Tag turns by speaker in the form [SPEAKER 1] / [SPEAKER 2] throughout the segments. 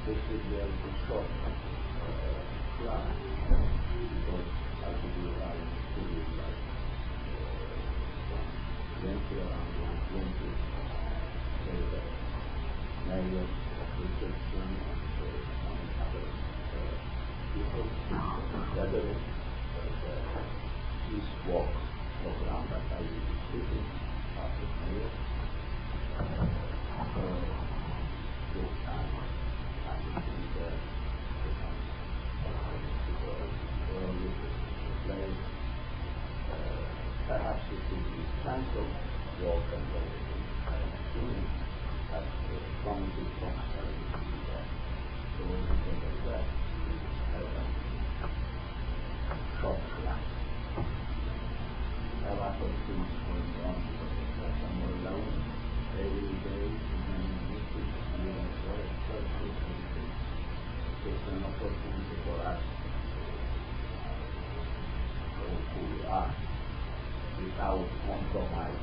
[SPEAKER 1] this is a very short class, because I could do like 20 around 120, marriage, reception, and some other people gathering. This walk program that I will be speaking after marriage. This time, I think perhaps it will be cancelled, walk and everything. I'm assuming that from the professor will be there. So because of that, we have a short class. A lot of things going on because of that. Some are alone every day, and then meetings, and then it's an opportunity for us to know who we are without compromise.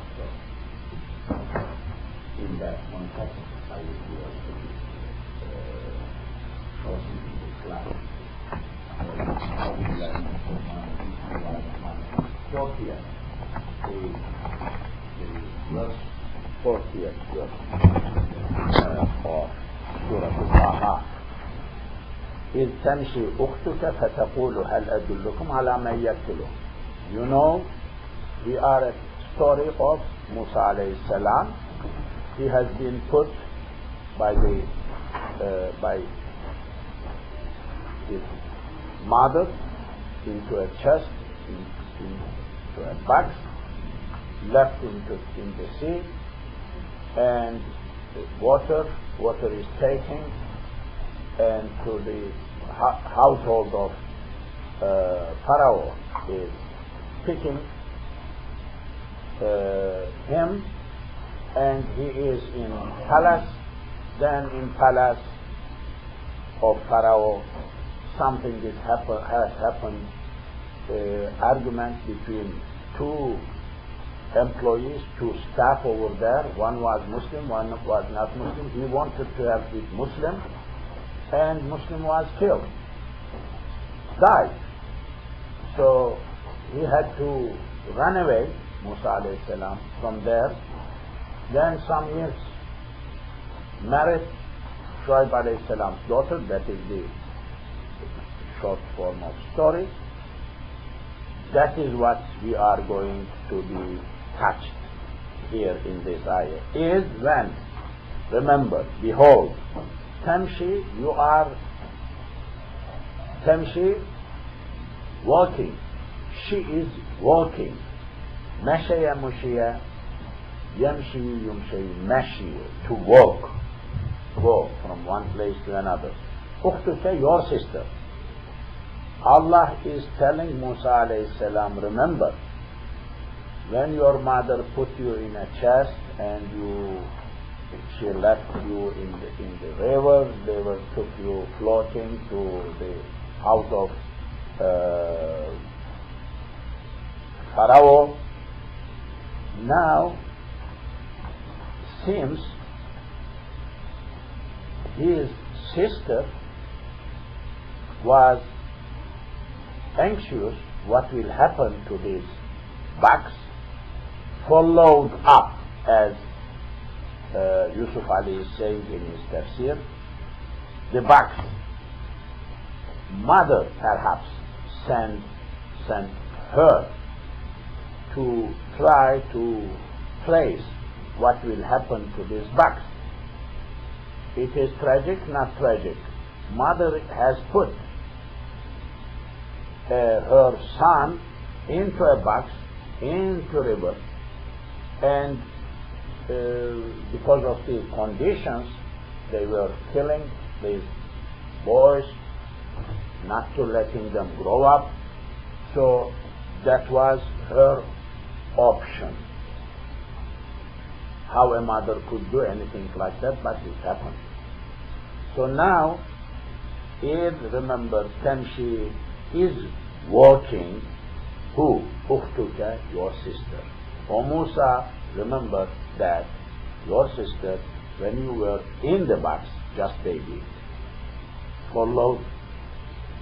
[SPEAKER 1] So, in that context, I will be also shortening the class. How we learn from 40th, the verse 40th verse of sura20. إذ تمشي أختك فتقول هل أدلكم على من يقتله. You know, we are a story of Musa alayhi salam. He has been put by his mother into a chest, into a box, left in the sea, and water is taken, and to the household of Pharaoh is picking him, and he is in palace. Then in palace of Pharaoh, something has happened. Argument between two employees, two staff over there. One was Muslim, one was not Muslim. He wanted to help with Muslim, and Muslim was killed, died. So he had to run away, Musa alayhi salam, from there. Then some years married Shuaib alayhi salam's daughter. That is the short form of story. That is what we are going to be touched here in this ayah. Is when, remember, behold, Tamshi, you are Tamshi, walking. She is walking. Mashaya Mushiya, Yamshi Yumshi, Mashi, to walk. Go from one place to another. Ukhtuka, your sister. Allah is telling Musa alayhi salam, remember, when your mother put you in a chest and she left you in the river took you floating to the house of Pharaoh. Now, seems his sister was anxious what will happen to this box, followed up, as Yusuf Ali is saying in his tafsir, the box. Mother perhaps sent her to try to place what will happen to this box. It is tragic, not tragic. Mother has put her son into a box, into river, and because of the conditions, they were killing these boys, not to letting them grow up. So that was her option. How a mother could do anything like that, but it happened. So now, remember, Tamshi is walking. Who? Ukhtuka, your sister. O Musa, remember that your sister, when you were in the box, just baby, followed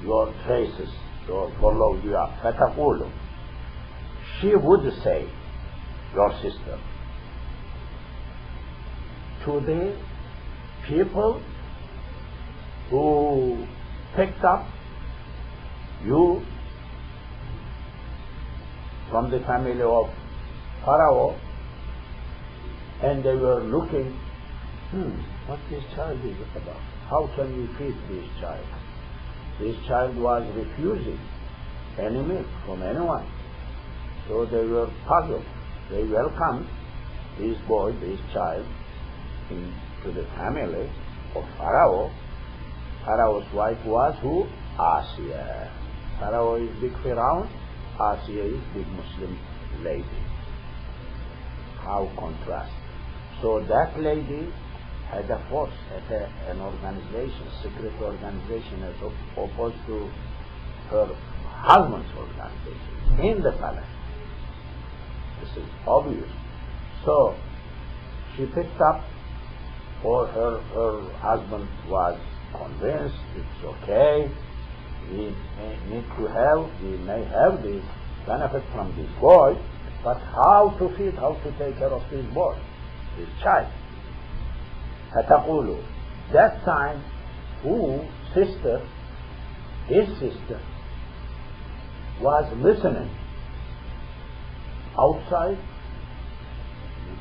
[SPEAKER 1] your traces, or followed your فتقول, she would say, your sister, to the people who picked up you from the family of Pharaoh, and they were looking, what this child is about? How can we feed this child? This child was refusing any milk from anyone. So they were puzzled. They welcomed this boy, this child, into the family of Pharaoh. Pharaoh's wife was who? Asiya. Pharaoh is big Pharaoh, Asiya is big Muslim lady. How contrast. So that lady had a force, had an organization, secret organization, as opposed to her husband's organization in the palace. This is obvious. So she picked up, or her husband was convinced it's okay, we need to have, we may have this benefit from this boy, but how to feed, how to take care of this boy, this child. فتقول, that time, who sister, his sister, was listening outside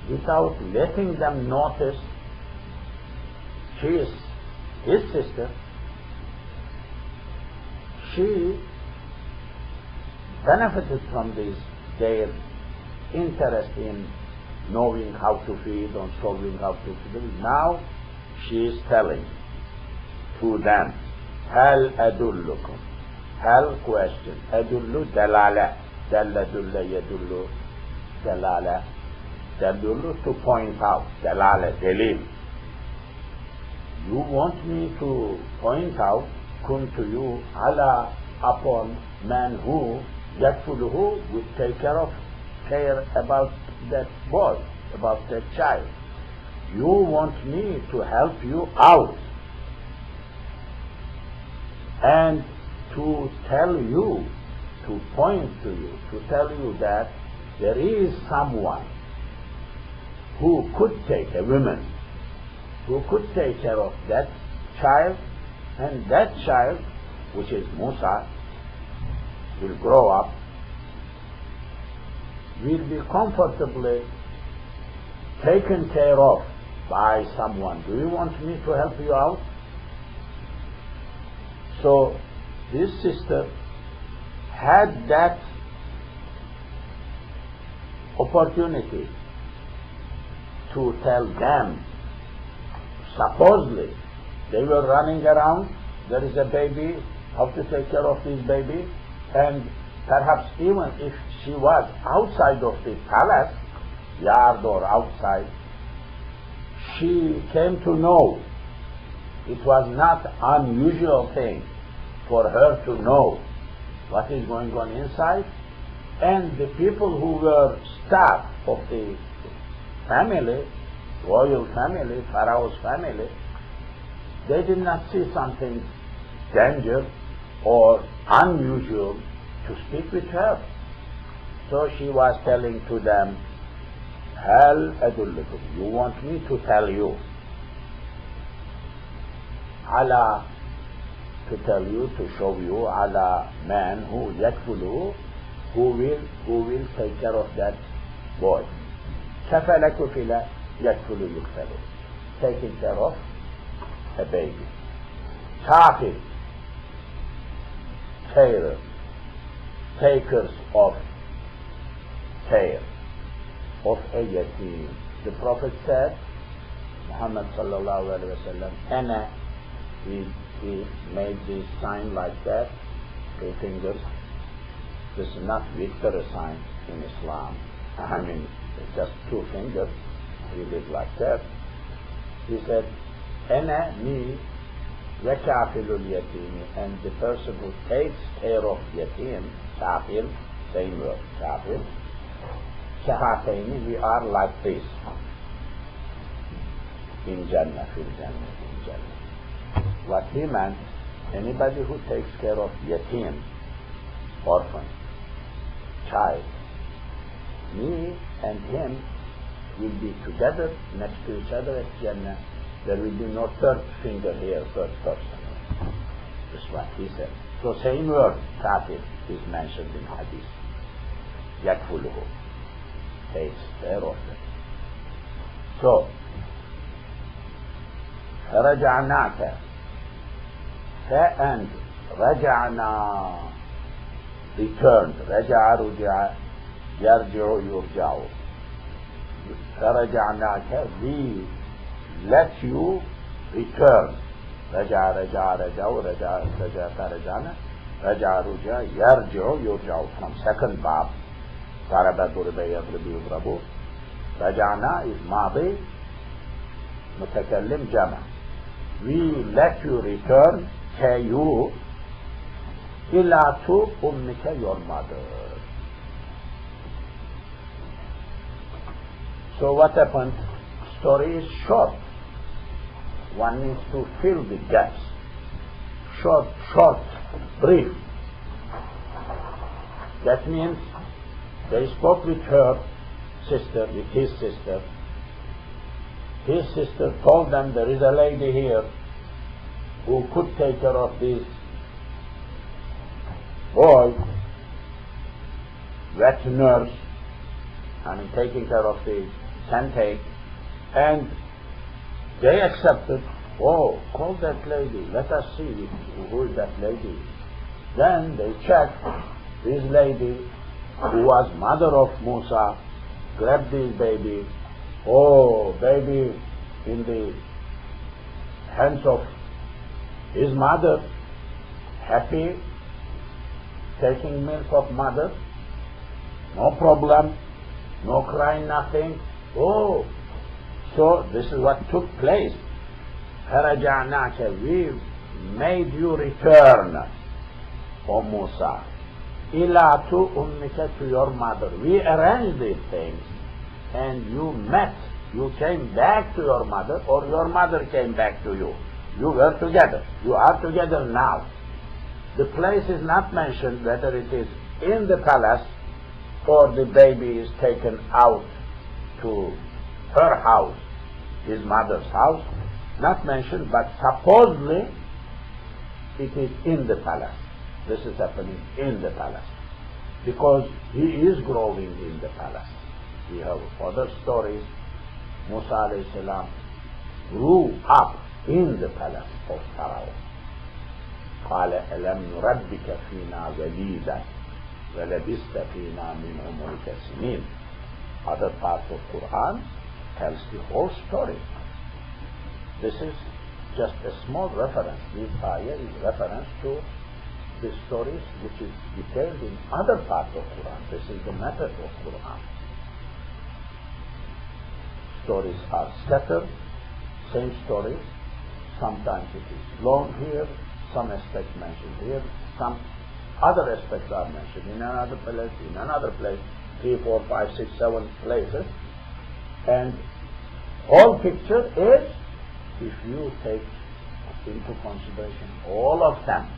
[SPEAKER 1] without letting them notice she is his sister. She benefited from this, their interest in knowing how to feed and solving how to feed. Now she is telling to them, Hal adullukum. Hal question. Adullu dalala. Dalla dulla yadullu. Dalala. Dalulu to point out. Dalala delil. You want me to point out, come to you, ala upon man who, yakfuluhu, would take care about that boy, about that child. You want me to help you out and to tell you, to point to you, to tell you that there is someone who could take, a woman, who could take care of that child, and that child, which is Musa, will grow up, will be comfortably taken care of by someone. Do you want me to help you out? So this sister had that opportunity to tell them. Supposedly they were running around, there is a baby, how to take care of this baby, and perhaps even if she was outside of the palace yard or outside, she came to know it was not unusual thing for her to know what is going on inside, and the people who were staff of the family, royal family, Pharaoh's family, they did not see something dangerous or unusual to speak with her. So she was telling to them, Hal adullukum, you want me to tell you, ala, to tell you, to show you, ala man who yakfulu, who will take care of that boy. Kafala kufila yakfulu yukfalu, taking care of a baby. Kafil, carer, takers of care of a yatim. The Prophet said, Muhammad sallallahu alaihi wasallam, ana, he made this sign like that, 2 fingers. This is not victory sign in Islam. I mean, it's just 2 fingers. He did like that. He said, ana, me, wa kafilul yatimi, and the person who takes care of yatim, kafil, same word, kafil, kahataini, we are like this. in Jannah, fil Jannah, in Jannah. What he meant, anybody who takes care of yatim, orphan, child, me and him will be together next to each other at Jannah. There will be no third finger here, third person. That's what he said. So same word, kafir, is mentioned in hadith. Yakfuluhu, takes care of them. So, فرجعناك, and رجعنا, returned, رجع رجع, يرجع يرجع. فرجعناك, we let you return. رجع رجع رجع رجع رجع فرجعنا, رجع رجع, يرجع يرجع. From second bab, ضرب ضرب يضرب يضرب. رجعنا is ماضي, متكلم جمع. We let you return, you, إلى to أمك, your mother. So what happened? Story is short. One needs to fill the gaps. Short, brief. That means they spoke with her sister, with his sister. His sister told them there is a lady here who could take care of this boy, wet nurse, taking care of the centipede, and they accepted. Oh, call that lady, let us see who is that lady. Then they checked. This lady, who was mother of Musa, grabbed this baby. Oh, baby in the hands of his mother, happy, taking milk of mother, no problem, no crying, nothing. Oh, so this is what took place. فَرَجَعْنَاكَ, we made you return, O Musa, إِلَى to ummika, to your mother. We arranged these things, and you met, you came back to your mother, or your mother came back to you. You were together. You are together now. The place is not mentioned, whether it is in the palace or the baby is taken out to her house, his mother's house. Not mentioned, but supposedly it is in the palace. This is happening in the palace, because he is growing in the palace. We have other stories. Musa alayhi salam grew up in the palace of Pharaoh. قال ألم نربك فينا وليدا ولبست فينا من عمرك سنين. Other parts of Quran tells the whole story. This is just a small reference. This ayah is reference to the stories which is detailed in other parts of Quran. This is the method of Quran. Stories are scattered, same stories. Sometimes it is long here, some aspects mentioned here, some other aspects are mentioned in another place, 3, 4, 5, 6, 7 places. And whole picture is, if you take into consideration all of them,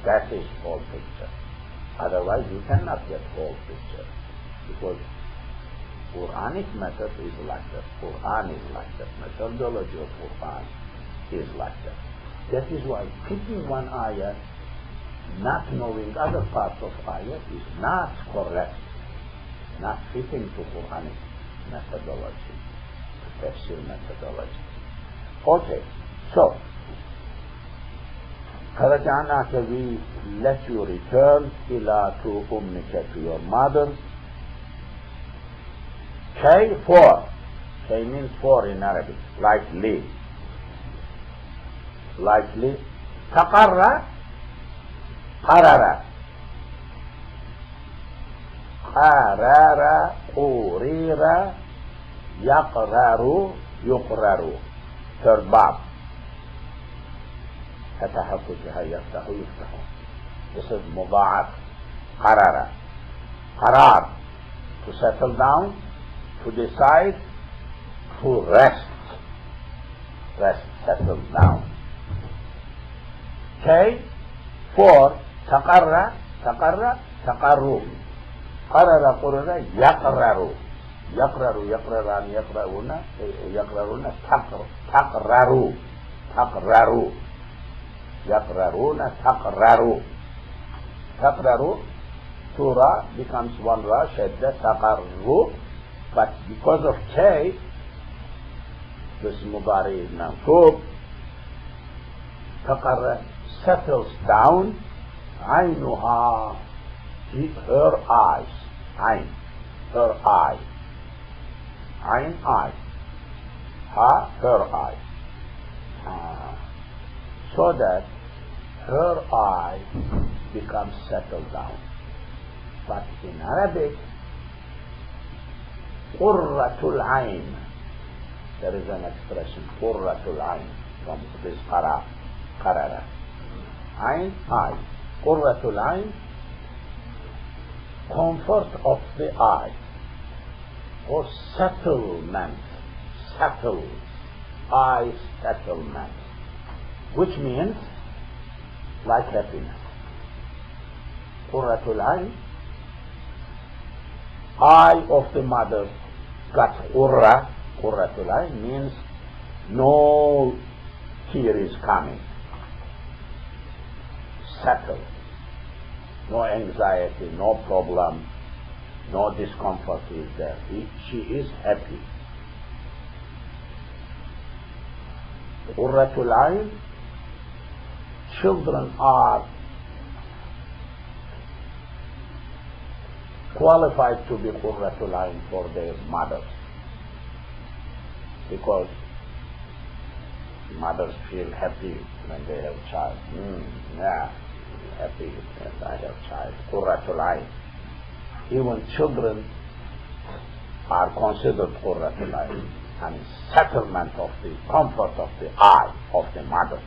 [SPEAKER 1] that is whole picture. Otherwise you cannot get whole picture, because Quranic method is like that. Quran is like that. Methodology of Quran is like that. That is why picking one ayah, not knowing other parts of ayah, is not correct, not fitting to Quranic methodology, tafsir methodology. Okay, so فَرَجَعْنَاكَ, we let you return إِلَى to ummika, to your mother. K, 4. K means 4 in Arabic, like li. Like li. تَقَرَّ, قَرَرَ. قَرَرَ, قُرِرَ, يَقْرَرُ, يُقْرَرُ. Third bab. فتح فتح يفتح يفتح. This is مضاعف. قرر. قرار, to settle down, to decide, to rest. Rest, settle down. K for taqarra, taqarru. Qarara, qurra, yaqraru. Yaqraru, yaqraran, yaqraruna, taqraru. Yaqraruna, taqraru. Taqraru, surah becomes one ra, shadda, taqarru. But because of K, this mudari is mansub. Taqarra settles down. Aynuha, her eyes. Ayn, her eye. Ayn, eye. Ha, her eye. So that her eye becomes settled down. But in Arabic, qurratul ayn, there is an expression, qurratul ayn, from this qarara. Ayn, eye. Qurratul ayn, comfort of the eye, or settlement, eye settlement, which means like happiness. Qurratul ayn, eye of the mother got qurratul ayn means no tear is coming, settled, no anxiety, no problem, no discomfort is there. She is happy. Qurratul ayn, children are qualified to be qurratul ayn for their mothers, because mothers feel happy when they have child. Happy when I have child. Qurratul ayn. Even children are considered qurratul ayn, and settlement of the comfort of the eye of the mother.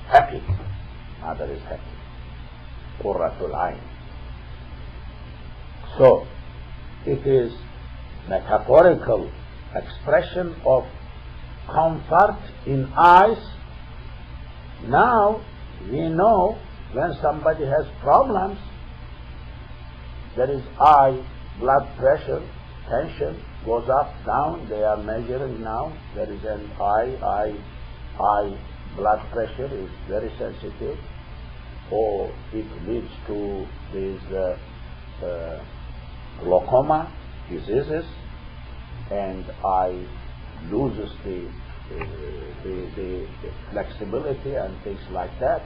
[SPEAKER 1] Happy. Mother is happy. Qurratul ayn. So, it is metaphorical expression of comfort in eyes. Now, we know when somebody has problems, there is eye, blood pressure, tension, goes up, down, they are measuring now, there is an eye, blood pressure is very sensitive, or it leads to these glaucoma diseases, and eye loses the flexibility and things like that.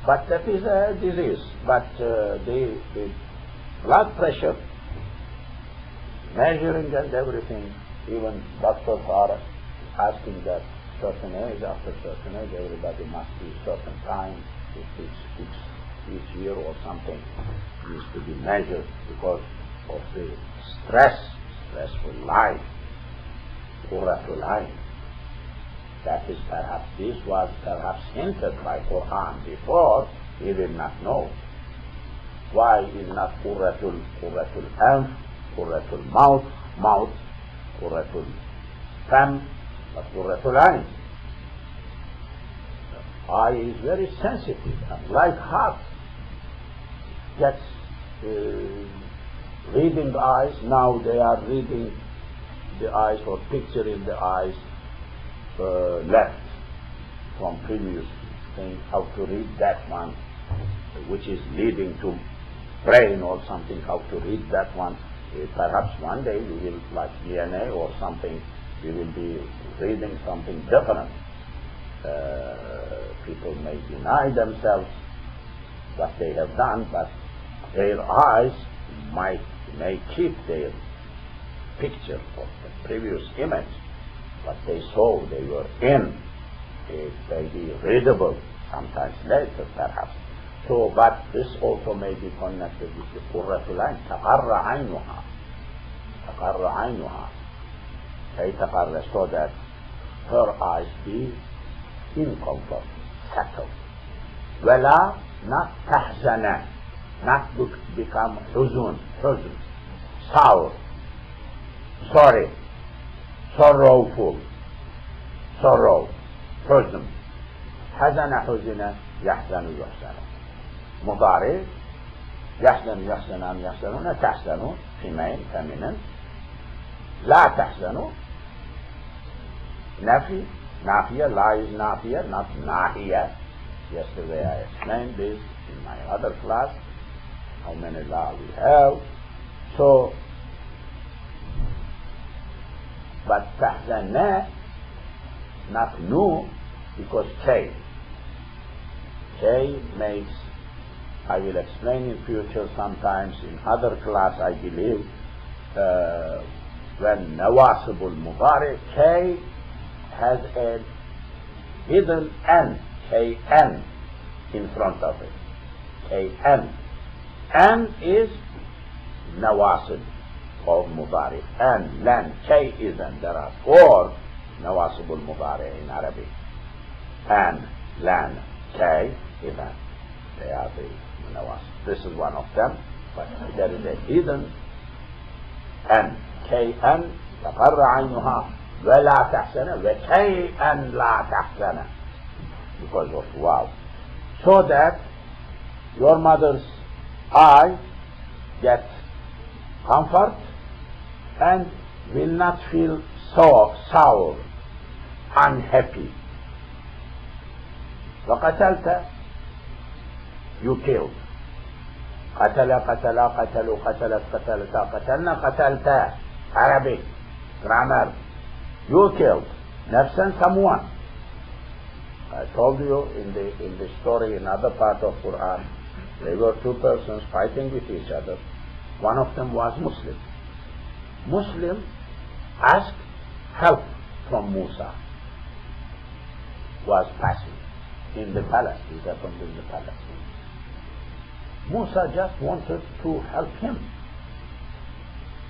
[SPEAKER 1] But that is a disease. But the blood pressure, measuring and everything, even doctors are asking that certain age, after certain age, everybody must be certain time, each year or something needs to be measured because of the stressful life. Qurratul ayn. That is perhaps, this was perhaps hinted by Quran before, he did not know. Why is not qurratul anf, qurratul mouth, qurratul fam, but qurratul ayn? Eye is very sensitive, and like heart gets reading eyes, now they are reading the eyes or picturing the eyes left from previous thing, how to read that one, which is leading to brain or something, how to read that one. Perhaps one day we will, like DNA or something, we will be reading something different. People may deny themselves what they have done, but their eyes may keep their picture of the previous image, what they saw, they were in. It may be readable sometimes later, perhaps. So, but this also may be connected with the qurratul ayn. Taqarra aynuha. Taqarra aynuha. Kay taqarra, so that her eyes be in comfort, settled. Wala, not tahzana, not become huzun, sour. sorry, sorrowful, sorrow, person. حزن حزن يحزن يحزن. مضارع يحزن يحزنان يحزنون تحزنون female feminine. لا تحزنوا نفي نافية. لا is نافية not ناهية. Yesterday I explained this in my other class, how many la we have. So, but تحزن not nu, because K makes, I will explain in future sometimes in other class I believe, when nawasibul mudari, K has a hidden N, KN in front of it. KN. N is nawasib of mudari. N, len, K is N. There are 4 nawasibul mudari in Arabic. N, len, K is N. They are the nawasib. This is one of them, but there is a hidden N. KN تقر عينها ولا تحزن وكيئن لا تحزن, because of wow. So that your mother's eye gets comfort and will not feel so sour, unhappy. وقتلت, you killed. قتل قتلا قتلوا قتلت قتلتا قتلنا قتلتا. Arabic grammar. You killed nafsan, someone. I told you in the story in other part of Quran, there were 2 persons fighting with each other. One of them was Muslim. Muslim asked help from Musa. Was passing in the palace. It happened in the palace. Musa just wanted to help him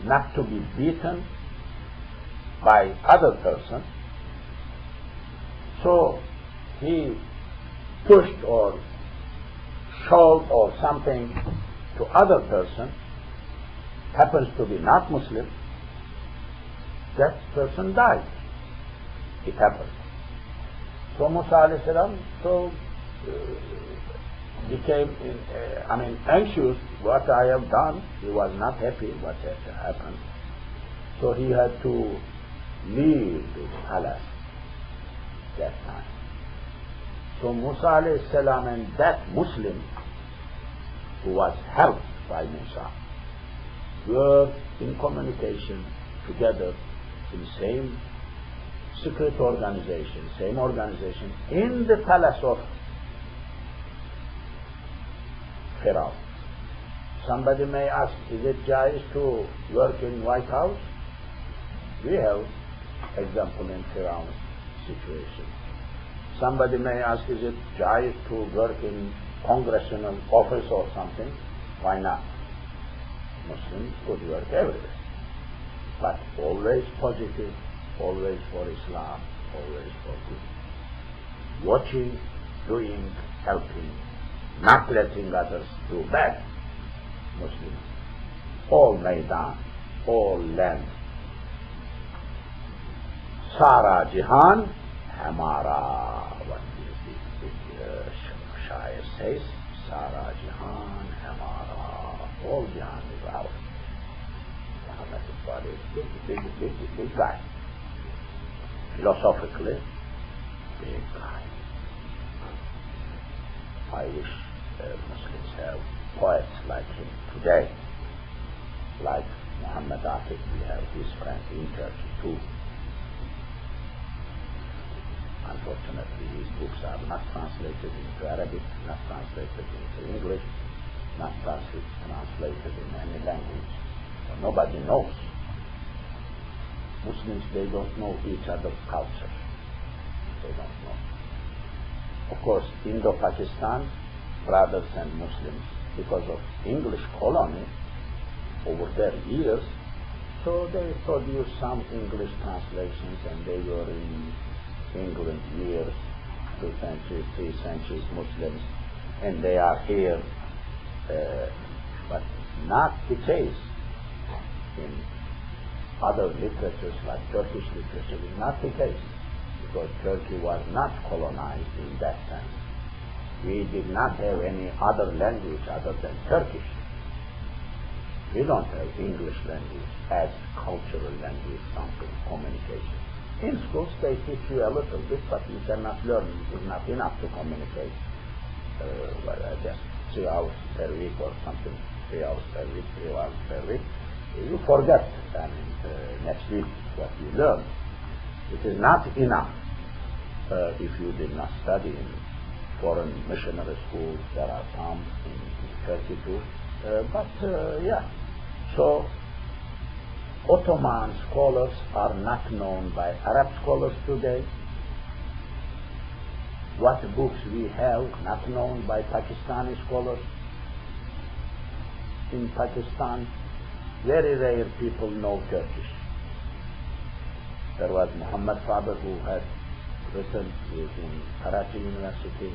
[SPEAKER 1] not to be beaten by other person. So he pushed or shoved or something to other person, happens to be not Muslim. That person died. It happened. So Musa alayhi salam became anxious what I have done. He was not happy what had happened. So he had to leave the palace that time. So Musa alayhi salam and that Muslim who was helped by Musa were in communication together in same secret organization, in the palace of Pharaoh. Somebody may ask, is it jais to work in White House? We have example in Pharaoh's situation. Somebody may ask, is it jais to work in congressional office or something? Why not? Muslims could work everywhere. But always positive, always for Islam, always for good. Watching, doing, helping, not letting others do bad. Muslims. All maidan, all land. Sara jihan hamara. What the Shair says, Sara jihan hamara. All jihan is ours. Muhammad is big guy. Philosophically, big guy. I wish Muslims have poets like him today. Like Muhammad Atif, we have his friend in Turkey too. Unfortunately, his books are not translated into Arabic, not translated into English, not translated in any language. So nobody knows. Muslims, they don't know each other's culture. They don't know. Of course, Indo-Pakistan, brothers and Muslims, because of English colony over their years, so they produced some English translations, and they were in England years, 2 centuries, 3 centuries Muslims, and they are here, but not the case in other literatures like Turkish literature is not the case, because Turkey was not colonized in that sense. We did not have any other language other than Turkish. We don't have English language as cultural language, something, communication. In schools they teach you a little bit, but you cannot learn. It is not enough to communicate. Just 3 hours per week or something, 3 hours per week, 3 hours per week. You forget, next week what you learn. It is not enough if you did not study in foreign missionary schools. There are some in Turkey too. Yeah. So, Ottoman scholars are not known by Arab scholars today. What books we have not known by Pakistani scholars. In Pakistan, very rare people know Turkish. There was Muhammad Saber who had written, he is in Karachi University,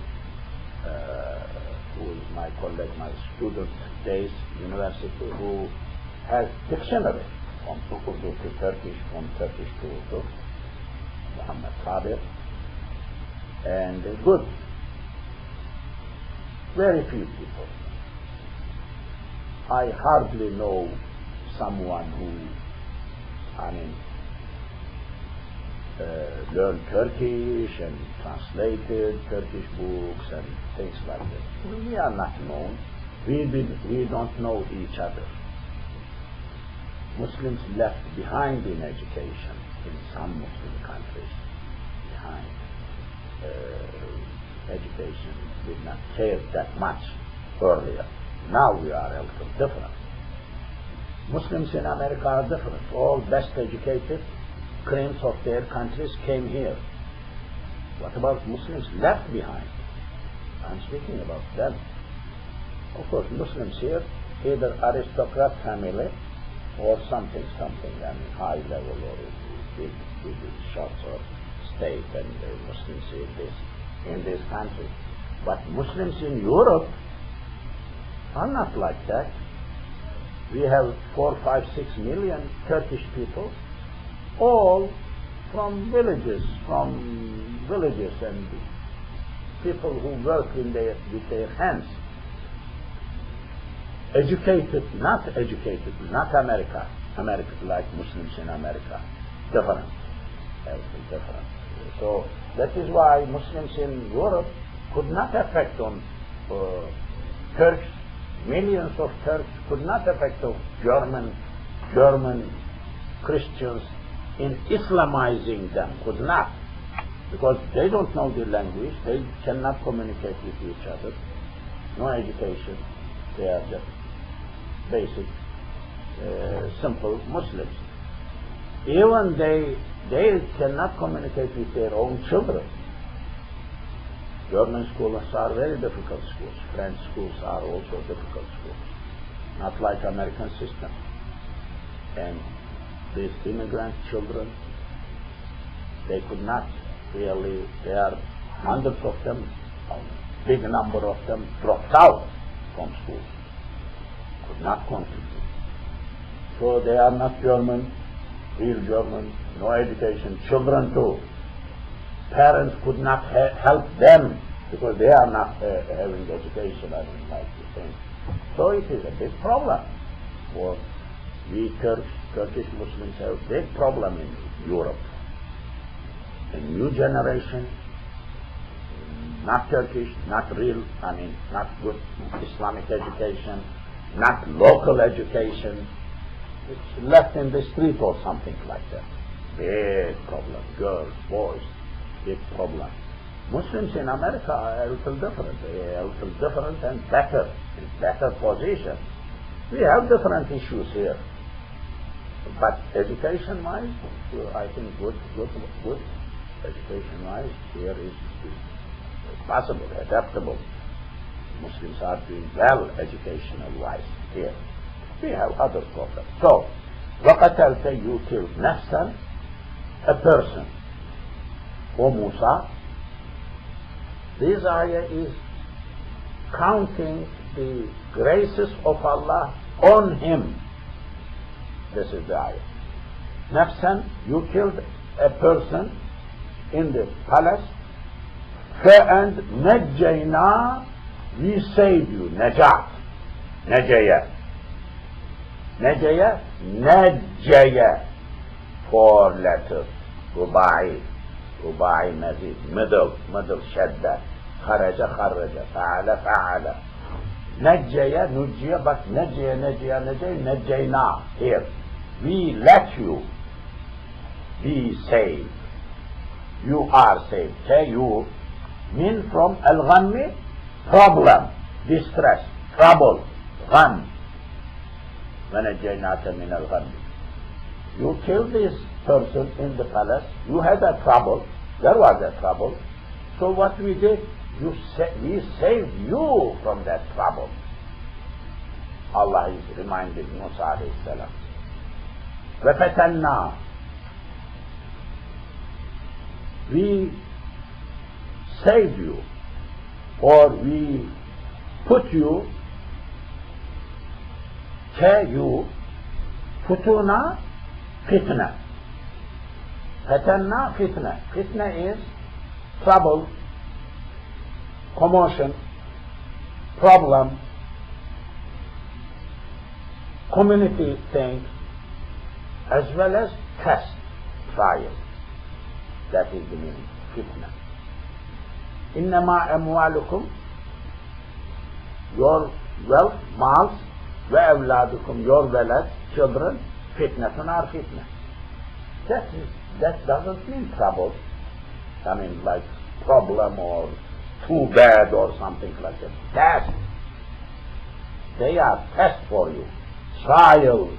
[SPEAKER 1] who is my colleague, my student days university, who has dictionary from Urdu to Turkish, from Turkish to Urdu, Muhammad Saber, and good. Very few people. I hardly know someone who, learned Turkish and translated Turkish books and things like that. We are not known. We don't know each other. Muslims left behind in education in some Muslim countries. Behind. Education did not care that much earlier. Now we are a little different. Muslims in America are different. All best educated creams of their countries came here. What about Muslims left behind? I'm speaking about them. Of course, Muslims here, either aristocrat family or something, high level or big shots or state, and Muslims here in this country. But Muslims in Europe are not like that. We have 4, 5, 6 million Turkish people, all from villages and people who work with their hands. Educated, not America like Muslims in America. Different. Everything different. So that is why Muslims in Europe could not affect on Turks. Millions of Turks could not affect of German Christians in Islamizing them, could not, because they don't know the language, they cannot communicate with each other, no education, they are just basic, simple Muslims. Even they cannot communicate with their own children. German schools are very difficult schools. French schools are also difficult schools. Not like American system. And these immigrant children, they could not really, there are hundreds of them, a big number of them dropped out from school. Could not contribute. So they are not German, real German, no education. Children too. Parents could not help them because they are not having education, I don't like to think. So it is a big problem. For we Turkish Muslims have a big problem in Europe. A new generation, not Turkish, not real, not good Islamic education, not local education. It's left in the street or something like that. Big problem. Girls, boys, big problem. Muslims in America are a little different. They are a little different and better, in better position. We have different issues here. But education-wise, I think good education-wise, here is possible, adaptable. Muslims are doing well educational-wise here. We have other problems. So, وَقَتَلْتَ you killed nafsan, a person. O Musa, this ayah is counting the graces of Allah on him. This is the ayah. nafsan, you killed a person in the palace. And najjayna, we saved you. Najat. Najaya. Najaya. Najjaya. 4 letters. Rubai. Rubai mazid. Middle shadda. Kharaja, kharaja. Fa'ala, fa'ala. Najjaya, nujjaya, but najjaya, najjayna. Here. We let you be saved. You are saved. Okay, you mean from al-ghammi, problem, distress, trouble, gham. وَنَجَّيْنَاكَ مِنَ الْغَمِّ. You killed this person in the palace. You had a trouble. There was a trouble. So what we did? We saved you from that trouble. Allah is reminding Musa alayhi salam. وَفَتَنَّا. We saved you, or we put you, you, futuna, fitna. Fatanna, fitna. Fitna is trouble, commotion, problem, community thing, as well as test, trial. That is the meaning, fitna. Innama amwalukum, your wealth, mals, wa awladukum, your walad, children, fitnatun are fitna. That doesn't mean trouble. I mean, like problem or too bad or something like that. Test. They are test for you. Trial.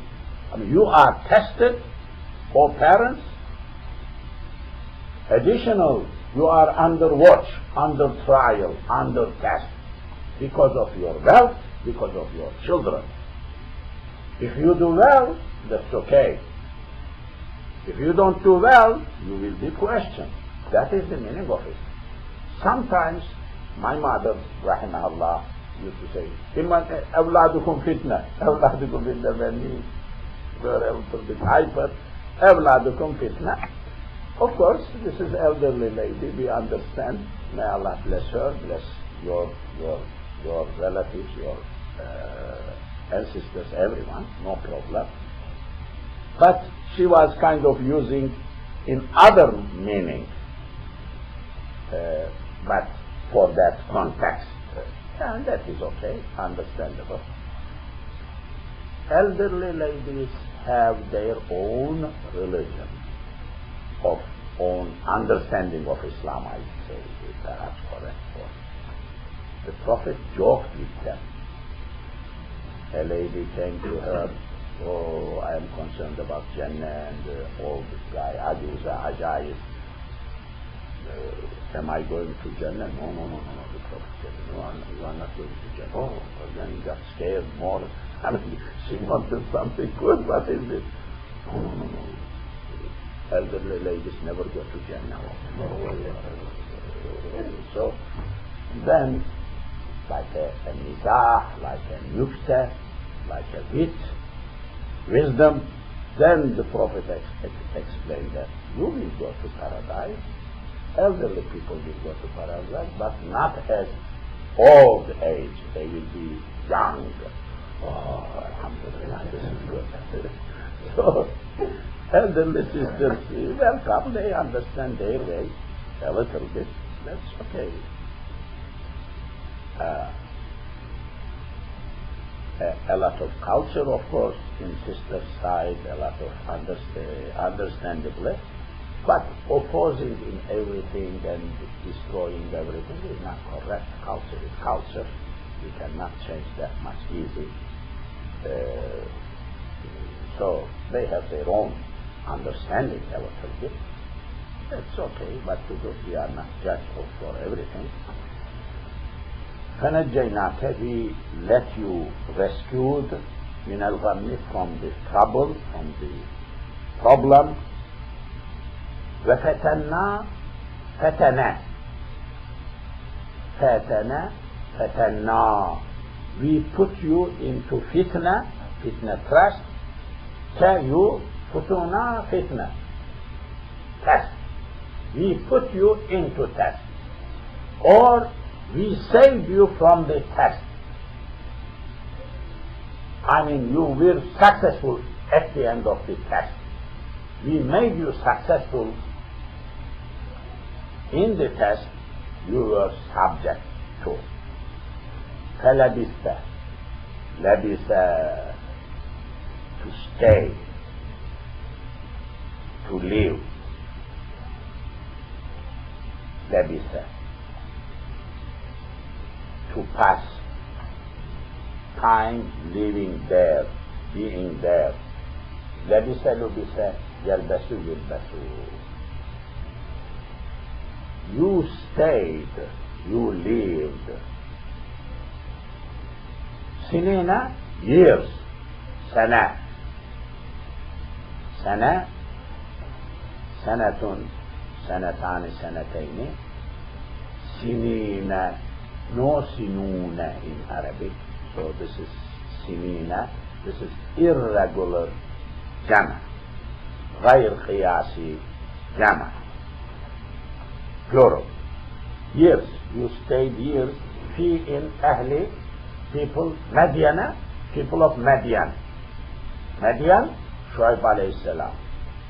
[SPEAKER 1] I mean, you are tested, O parents. Additional, you are under watch, under trial, under test, because of your wealth, because of your children. If you do well, that's okay. If you don't do well, you will be questioned. That is the meaning of it. Sometimes, my mother, rahimahullah, used to say, "Awladukum fitna." Awladukum fitna, when we were a little bit hyper, "Awladukum fitna." Of course, this is elderly lady, we understand. May Allah bless her, bless your relatives, your ancestors, everyone, no problem. But she was kind of using in other meaning, but for that context. And that is okay, understandable. Elderly ladies have their own religion, of own understanding of Islam, I say, is perhaps correct for. The Prophet joked with them. A lady came to her, "Oh, I am concerned about Jannah and all this guy, Ajuza, Ajayis. Am I going to Jannah?" No. The Prophet said, "No, you are not going to Jannah." Oh, then he got scared more. I mean, she wanted something good. What is it? No. Elderly ladies never go to Jannah. So then, like a mizah, like a nukta, like a wit, wisdom, then the Prophet explained that you will go to paradise. Elderly people will go to paradise, but not at old age. They will be young. Oh, alhamdulillah, this is good. So, elderly sisters, welcome, they understand their way a little bit. That's okay. A lot of culture, of course, in sister's side, a lot of understandably, but opposing in everything and destroying everything is not correct. Culture is culture. You cannot change that much easy. So they have their own understanding a little bit. It's okay, but because we are not judged for everything. فَنَجَّيْنَاكَ, we let you rescued min al-ghammi, from the trouble, from the problem. وَفَتَنَّا, فَتَنَّا, we put you into fitna trust, you Futuna fitna. Test. We put you into test. Or we saved you from the test. I mean, you were successful at the end of the test. We made you successful in the test you were subject to. فَلَبِثَ لَبِثَ to stay, to live. لَبِثَ to pass time living there, being there. لَبِثَ لُبِثَ يَلْبَسُ يُلْبَسُ. You stayed, you lived. Sinina, years. Sana. Sana, sanatun, sanatani, sanatayni. Sinina, no sinuna in Arabic. So this is sinina. This is irregular jama. غير قياسي jama. Plural. Years. You stayed years. Fi in Ahli, people, Madiana, people of Madian. Madian, Shuaib alayhi salam.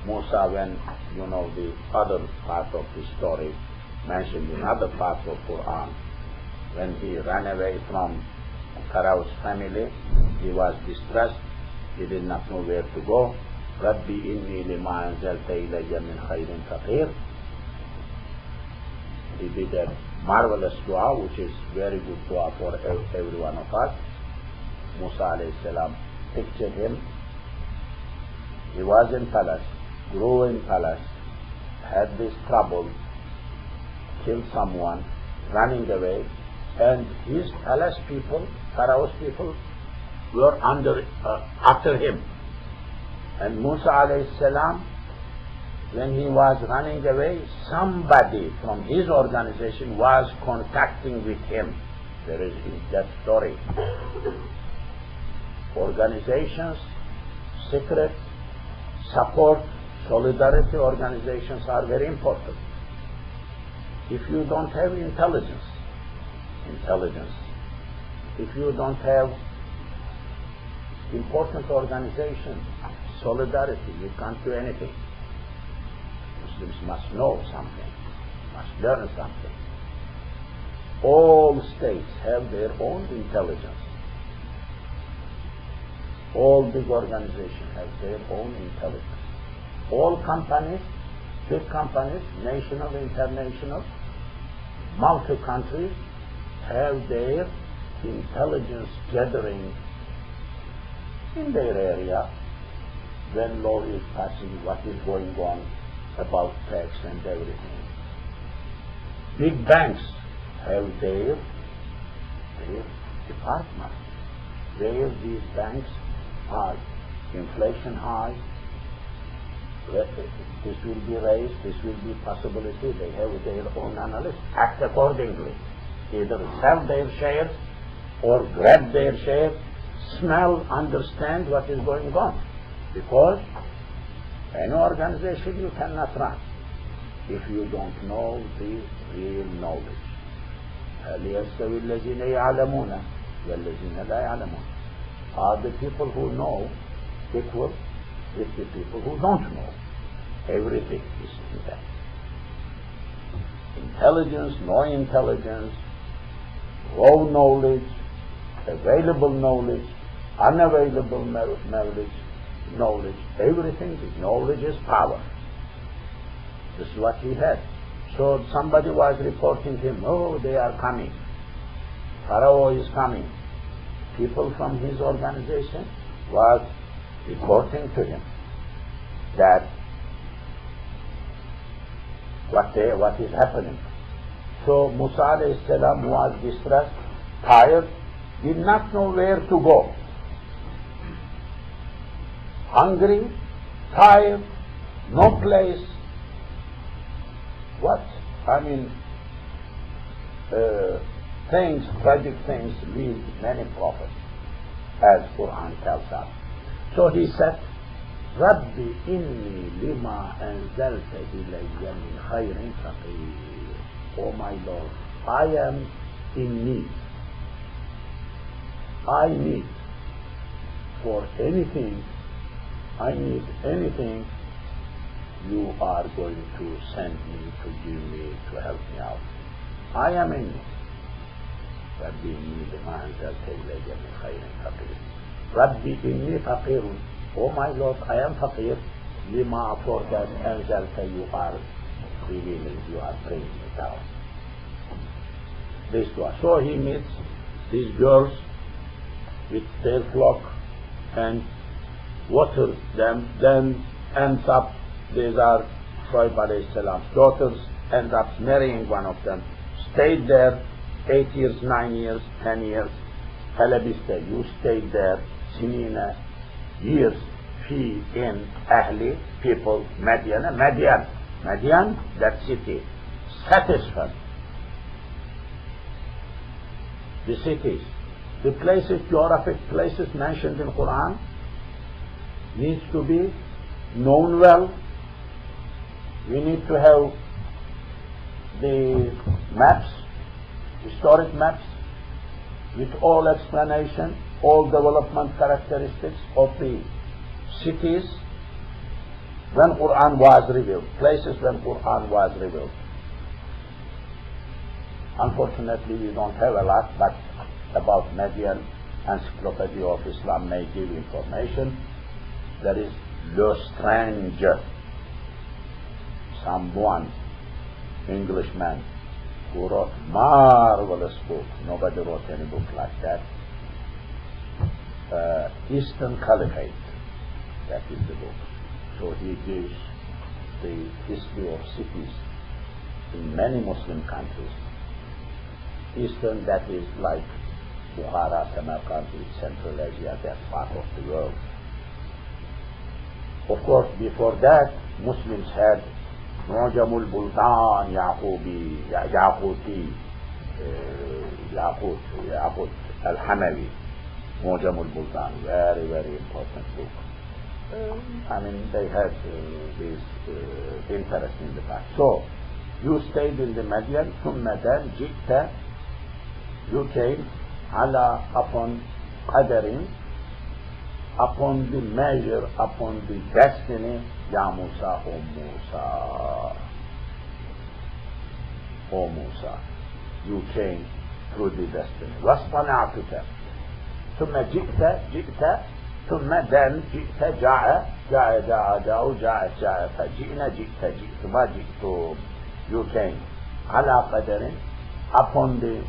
[SPEAKER 1] Musa, when you know the other part of the story, mentioned in other parts of Quran, when he ran away from Pharaoh's family, he was distressed, he did not know where to go. Rabbi inni lima anzalta ilayya min khairin faqir. He did a marvelous dua, which is very good dua for every one of us. Musa alayhi salam pictured him. He was in palace, grew in palace, had this trouble, killed someone, running away, and his palace people, Pharaoh's people, were after him. And Musa alayhi salam, when he was running away, somebody from his organization was contacting with him. There is that story. Organizations, secret, support, solidarity organizations are very important. If you don't have intelligence, if you don't have important organization, solidarity, you can't do anything. Muslims must know something, must learn something. All states have their own intelligence. All big organizations have their own intelligence. All companies, big companies, national, international, multi-countries, have their intelligence gathering in their area when law is passing, what is going on about tax and everything. Big banks have their department where these banks are inflation high, this will be raised, this will be possibility, they have their own analysis, act accordingly. Either sell their shares or grab their shares, smell, understand what is going on. Because any organization you cannot run if you don't know the real knowledge. هل يستوي الذين يعلمون والذين لا يعلمون? Are the people who know equal with the people who don't know? Everything is in that. Intelligence, no intelligence, raw knowledge, available knowledge, unavailable knowledge, everything is knowledge is power. This is what he had. So somebody was reporting him, oh, they are coming. Pharaoh is coming. People from his organization was reporting to him that what is happening. So Musa alayhi salam was distressed, tired, did not know where to go. Hungry, tired, no place. What? I mean, tragic things lead many prophets, as Quran tells us. So he sat رب إني لما أنزلت إلي من خير فقير. Oh my Lord, I am in need. I need for anything, I need anything you are going to send me, to give me, to help me out. I am in need. ربي إني لما أنزلت إلي من خير فقير. ربي إني فقير. Oh my Lord, I am faqir. Lima, for that anzalta you are revealing, you are bringing it down. This one. So he meets these girls with their flock and waters them, then ends up, these are Shuaib alayhi salam's daughters, ends up marrying one of them, stayed there 8 years, 9 years, 10 years, Halabista, you stayed there, Sinina, years, fi in Ahli, people, Madian, that city, satisfied. The cities, the places, geographic places mentioned in Quran, needs to be known well. We need to have the maps, historic maps, with all explanation, all development characteristics of the cities when Quran was revealed, places when Quran was revealed. Unfortunately, we don't have a lot, but about Median Encyclopedia of Islam may give information. There is Le Stranger, someone, Englishman, who wrote marvelous book. Nobody wrote any book like that. Eastern Caliphate, that is the book. So he gives the history of cities in many Muslim countries. Eastern, that is like Bukhara, Samarkand, Central Asia, that part of the world. Of course, before that, Muslims had Mu'jamul Buldan, Yaquti, Yaqut Al-Hamawi, Mu'jamul Buldan, very, very important book. I mean, they had this interest in the past. So, you stayed in the Madian, ثم then جئت, you came, upon qadarin, upon the measure, upon the destiny, Ya Musa, O Musa. O Musa, you came through the destiny. وَاصْطَنَعْتُكَ ثم جئت ثم then جئت جاء فجئنا جئت ما جئت, you came على قدر, upon the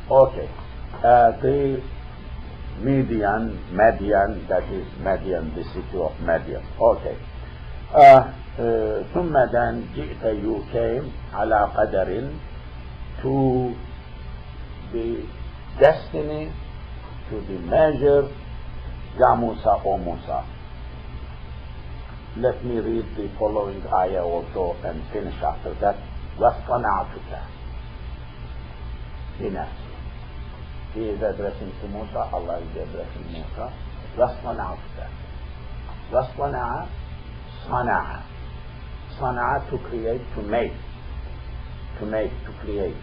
[SPEAKER 1] okay, the Median, that is Median, the city of Median. Okay. ثم then جئت, you came على قدر, to the destiny, to the measure, Ya Musa, O Musa. Let me read the following ayah also and finish after that. وَاصْطَنَعْتُكَ لِنَفْسِي. He is addressing to Musa, Allah is addressing Musa. وَاصْطَنَعْتُكَ. وَاصْطَنَعَ, صَنَعَ. صَنَعَ, to create, to make, to create,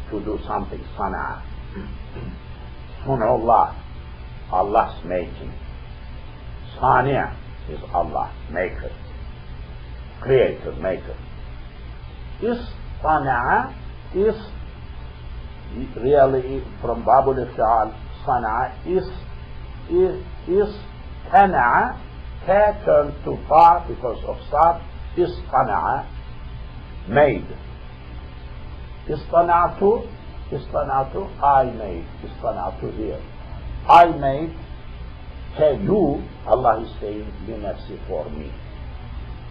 [SPEAKER 1] to do something. صَنَعَ. Sun'ullah, Allah's making. Sani' is Allah, maker, creator, maker. Istana'a is really from Babul Ifti'al. Sana'a is tana'a, ta turned to fa because of sad. Istana'a, made. Istana'tu, I made. Istana'tu here, I made. Tell you, Allah is saying, linafsi, for me.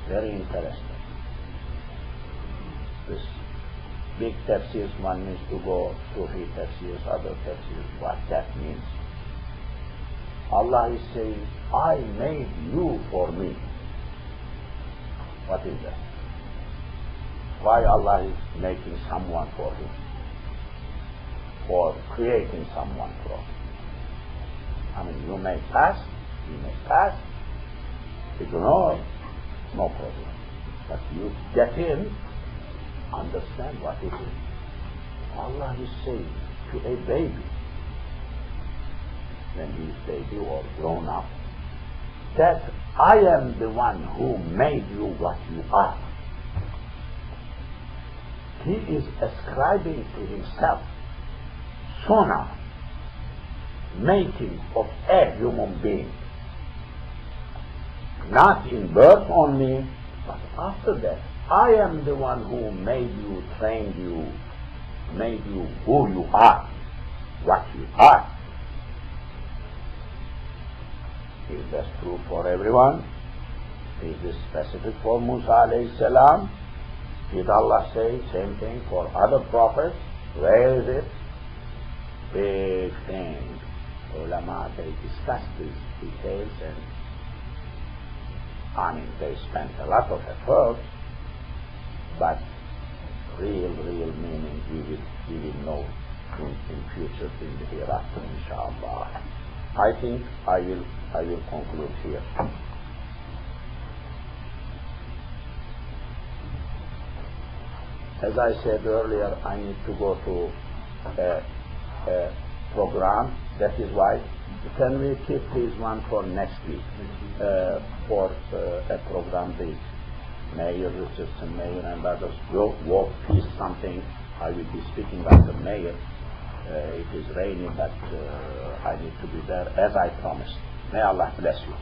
[SPEAKER 1] Very interesting. This big tafsirs, one needs to go to his tafsirs, other tafsirs, what that means. Allah is saying, I made you for me. What is that? Why Allah is making someone for him, or creating someone for him? I mean, you may pass, ignore, no problem. But you get in, understand what it is. Allah is saying to a baby, when he is baby or grown up, that I am the one who made you what you are. He is ascribing to himself sunnah, making of a human being. Not in birth only, but after that. I am the one who made you, trained you, made you who you are, what you are. Is that true for everyone? Is this specific for Musa alayhi salam? Did Allah say same thing for other prophets? Where is it? Big thing. Ulama, they discuss these details, and I mean, they spent a lot of effort, but real meaning we will know in future, in the hereafter, inshallah. I think I will conclude here. As I said earlier, I need to go to a program. That is why, can we keep this one for next week? For a program, the mayor, the assistant mayor, and others will walk peace something. I will be speaking about the mayor. It is raining, but I need to be there as I promised. May Allah bless you.